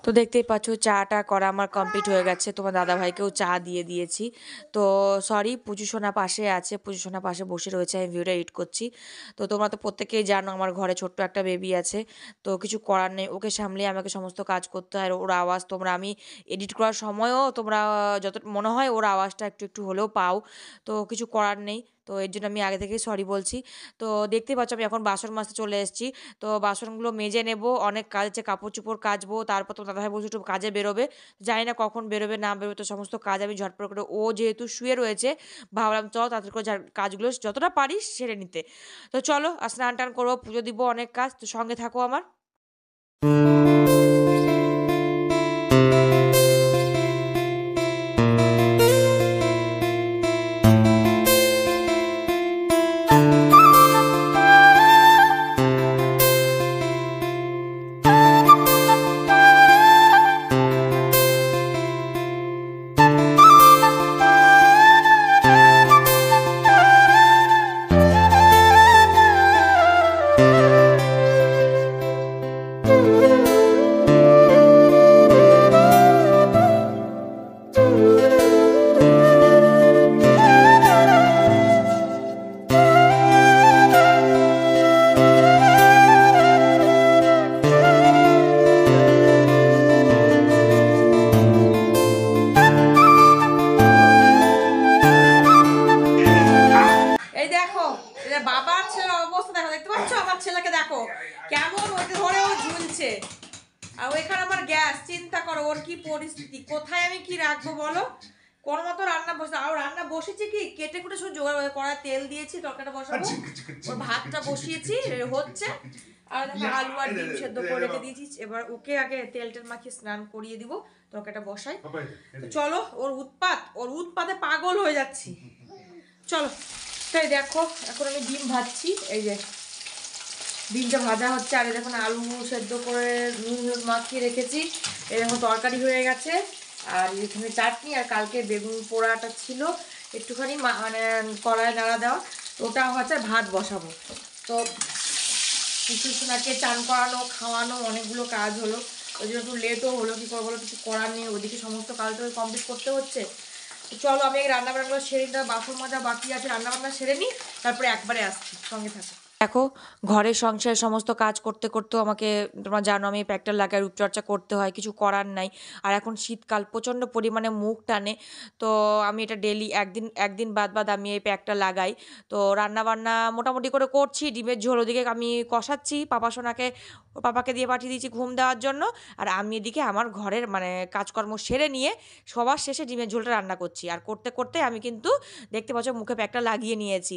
তো দেখতেই পাচ্ছ চাটা করা আমার কমপ্লিট হয়ে গেছে। তোমার দাদাভাইকেও চা দিয়ে দিয়েছি। তো সরি, পুজো পাশে আছে, পুজো পাশে বসে রয়েছে, আমি ভিডিওটা এডিট করছি। তো তোমরা তো প্রত্যেকেই জানো আমার ঘরে ছোট্ট একটা বেবি আছে। তো কিছু করার নেই, ওকে সামলিয়ে আমাকে সমস্ত কাজ করতে হয়। আর ওর আওয়াজ তোমরা আমি এডিট করার সময়ও তোমরা যত মনে হয় ওর আওয়াজটা একটু একটু হলেও পাও। তো কিছু করার নেই, তো এর জন্য আমি আগে থেকেই সরি বলছি। তো দেখতেই পাচ্ছ আমি এখন বাসন মাজতে চলে এসেছি। তো বাসনগুলো মেজে নেব, অনেক কাজ আছে, কাপড় চোপড় কাচবো, তারপর তো দাদাভাই বলছে একটু কাজে বেরোবে। জানি না কখন বেরোবে না বেরোবে, তো সমস্ত কাজ আমি ঝটপট করে, ও যেহেতু শুয়ে রয়েছে ভাবলাম চলো তাড়াতাড়ি করে কাজগুলো যতটা পারি সেরে নিতে। তো চলো, আর স্নান টান করবো, পুজো দিব, অনেক কাজ, তো সঙ্গে থাকো আমার। এই দেখো, এটা বাবার ছেলের অবস্থা দেখো, দেখতে পাচ্ছ আমার ছেলেকে দেখো কেমন ওকে ধরেও ঝুলছে। আর ওইখানে আমার গ্যাস, চিন্তা করো ওর কি পরিস্থিতি, কোথায় আমি কি রাখবো বলো। কোন মতো রান্না বসে, আর রান্না বসেছি কি কেটে কুটে শুধু জোগাড় কড়ায় তেল দিয়েছি, তরকারিটা বসাবো, ওর ভাতটা বসিয়েছি হচ্ছে। আর দেখো আলু আর ডিম সেদ্ধ করে রেখে দিয়েছি, এবার ওকে আগে তেল টেল মাখিয়ে স্নান করিয়ে দিব, তরকারিটা বসাই। তো চলো, ওর উৎপাতে পাগল হয়ে যাচ্ছি, চলো। তাই দেখো এখন আমি ডিম ভাজছি, এই যে ডিমটা ভাজা হচ্ছে, আর দেখুন আলু সেদ্ধ করে নুন মাখিয়ে রেখেছি, এই দেখুন তরকারি হয়ে গেছে। আর এখানে চাটনি, আর কালকে বেগুন পোড়াটা ছিল একটুখানি মানে কড়ায় নাড়া দেওয়া, ওটা হচ্ছে, ভাত বসাবো। তো কিছু সোনাকে চান করানো খাওয়ানো অনেকগুলো কাজ হলো, ওই জন্য একটু লেটও হলো, কী করবো বলো, কিছু করার নেই, ওদিকে সমস্ত কাজটা কমপ্লিট করতে হচ্ছে। তো চলো আমি রান্নাবান্নাগুলো সেরে নিই, বাসন মাজা বাকি আছে, রান্নাবান্না সেরে নিই, তারপরে একবারে আসছি, সঙ্গে থাকো। দেখো, ঘরের সংসারের সমস্ত কাজ করতে করতেও আমাকে, তোমরা জানো আমি প্যাকটার লাগাই, রূপচর্চা করতে হয়, কিছু করার নাই। আর এখন শীতকাল, প্রচণ্ড পরিমাণে মুখ টানে। তো আমি এটা ডেলি একদিন একদিন বাদ বাদ আমি এই প্যাকটা লাগাই। তো রান্নাবান্না মোটামুটি করে করছি, ডিমের ঝোল ওদিকে আমি কষাচ্ছি, পাপাকে দিয়ে পাঠিয়ে দিয়েছি ঘুম দেওয়ার জন্য। আর আমি এদিকে আমার ঘরের মানে কাজকর্ম সেরে নিয়ে সবার শেষে ডিমের ঝোলটা রান্না করছি। আর করতে করতে আমি কিন্তু দেখতে পাচ্ছ মুখে প্যাকটা লাগিয়ে নিয়েছি।